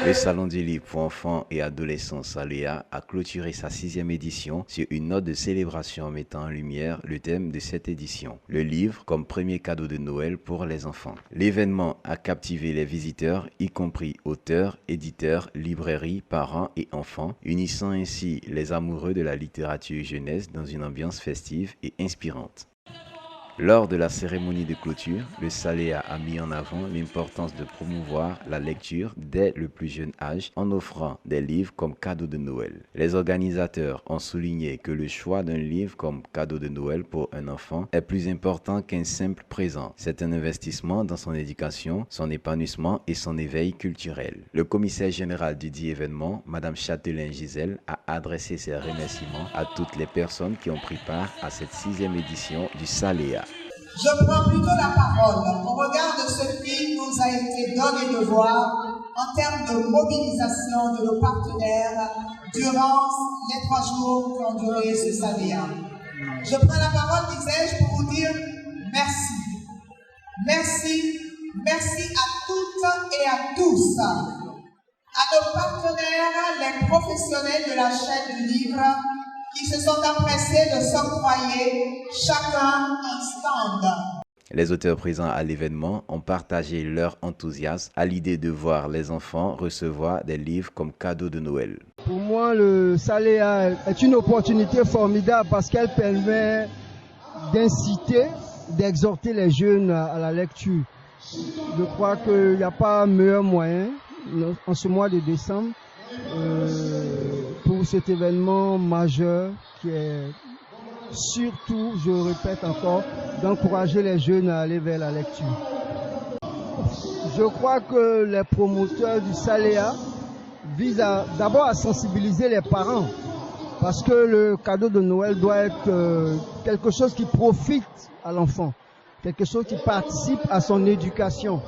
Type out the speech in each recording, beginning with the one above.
Le Salon du livre pour enfants et adolescents Saléa a clôturé sa 6e édition sur une note de célébration mettant en lumière le thème de cette édition, le livre comme premier cadeau de Noël pour les enfants. L'événement a captivé les visiteurs, y compris auteurs, éditeurs, librairies, parents et enfants, unissant ainsi les amoureux de la littérature jeunesse dans une ambiance festive et inspirante. Lors de la cérémonie de clôture, le Saléa a mis en avant l'importance de promouvoir la lecture dès le plus jeune âge en offrant des livres comme cadeau de Noël. Les organisateurs ont souligné que le choix d'un livre comme cadeau de Noël pour un enfant est plus important qu'un simple présent. C'est un investissement dans son éducation, son épanouissement et son éveil culturel. Le commissaire général du dit événement, Madame Châtelain Gisèle, a adressé ses remerciements à toutes les personnes qui ont pris part à cette 6e édition du Saléa. Je prends plutôt la parole au regard de ce qui nous a été donné de voir en termes de mobilisation de nos partenaires durant les 3 jours qu'ont duré ce Saléa. Je prends la parole, disais-je, pour vous dire merci. Merci, merci à toutes et à tous, à nos partenaires, les professionnels de la chaîne du livre, qui se sont empressés de s'octroyer chacun un stand. Les auteurs présents à l'événement ont partagé leur enthousiasme à l'idée de voir les enfants recevoir des livres comme cadeau de Noël. Pour moi, le Saléa est une opportunité formidable parce qu'elle permet d'inciter, d'exhorter les jeunes à la lecture. Je crois qu'il n'y a pas meilleur moyen en ce mois de décembre pour cet événement majeur qui est surtout, je répète encore, d'encourager les jeunes à aller vers la lecture. Je crois que les promoteurs du Saléa visent d'abord à sensibiliser les parents parce que le cadeau de Noël doit être quelque chose qui profite à l'enfant, quelque chose qui participe à son éducation.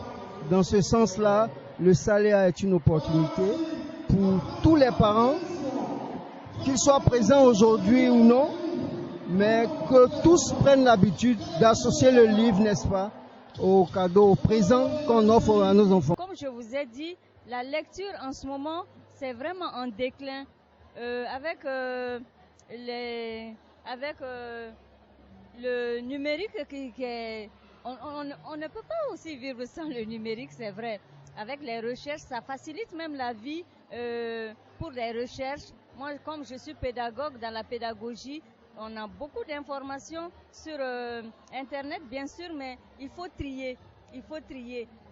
Dans ce sens-là, le Saléa est une opportunité pour tous les parents, qu'ils soient présents aujourd'hui ou non, mais que tous prennent l'habitude d'associer le livre, n'est-ce pas, au cadeau, au présent qu'on offre à nos enfants. Comme je vous ai dit, la lecture en ce moment, c'est vraiment en déclin. Avec le numérique, on ne peut pas aussi vivre sans le numérique, c'est vrai. Avec les recherches, ça facilite même la vie pour les recherches. Moi, comme je suis pédagogue dans la pédagogie, on a beaucoup d'informations sur Internet, bien sûr, mais il faut trier.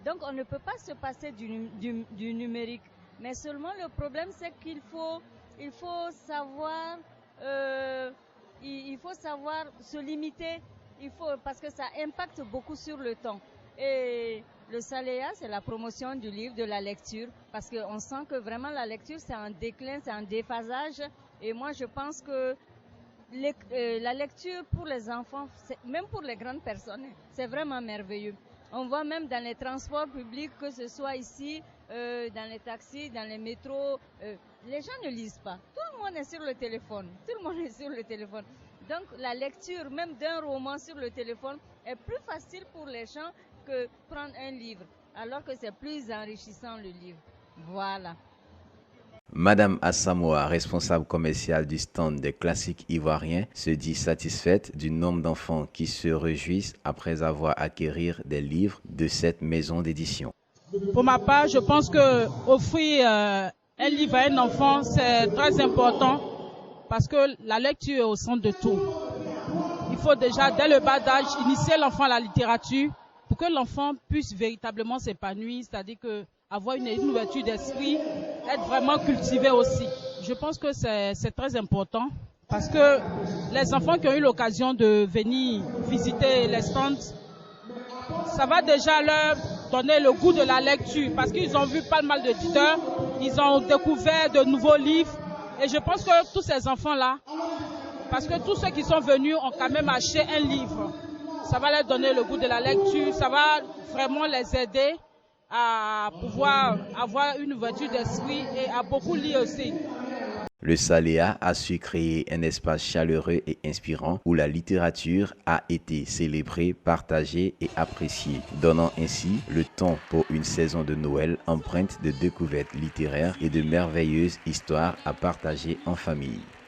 Donc, on ne peut pas se passer du numérique. Mais seulement, le problème, c'est qu'il faut savoir se limiter. Parce que ça impacte beaucoup sur le temps. Et le Saléa, c'est la promotion du livre, de la lecture, parce qu'on sent que vraiment la lecture, c'est un déclin, c'est un déphasage. Et moi, je pense que la lecture pour les enfants, même pour les grandes personnes, c'est vraiment merveilleux. On voit même dans les transports publics, que ce soit ici, dans les taxis, dans les métros, les gens ne lisent pas. Tout le monde est sur le téléphone. Donc la lecture, même d'un roman sur le téléphone, est plus facile pour les gens que prendre un livre, alors que c'est plus enrichissant le livre. Voilà. Madame Assamoa, responsable commerciale du stand des classiques ivoiriens, se dit satisfaite du nombre d'enfants qui se réjouissent après avoir acquis des livres de cette maison d'édition. Pour ma part, je pense que offrir un livre à un enfant, c'est très important parce que la lecture est au centre de tout. Il faut déjà, dès le bas d'âge, initier l'enfant à la littérature pour que l'enfant puisse véritablement s'épanouir, c'est-à-dire que avoir une ouverture d'esprit, être vraiment cultivé aussi. Je pense que c'est très important parce que les enfants qui ont eu l'occasion de venir visiter les stands, ça va déjà leur donner le goût de la lecture parce qu'ils ont vu pas mal d'éditeurs, ils ont découvert de nouveaux livres et je pense que tous ces enfants-là, parce que tous ceux qui sont venus ont quand même acheté un livre, ça va leur donner le goût de la lecture, ça va vraiment les aider à pouvoir avoir une ouverture d'esprit et à beaucoup lire aussi. Le Saléa a su créer un espace chaleureux et inspirant où la littérature a été célébrée, partagée et appréciée, donnant ainsi le ton pour une saison de Noël empreinte de découvertes littéraires et de merveilleuses histoires à partager en famille.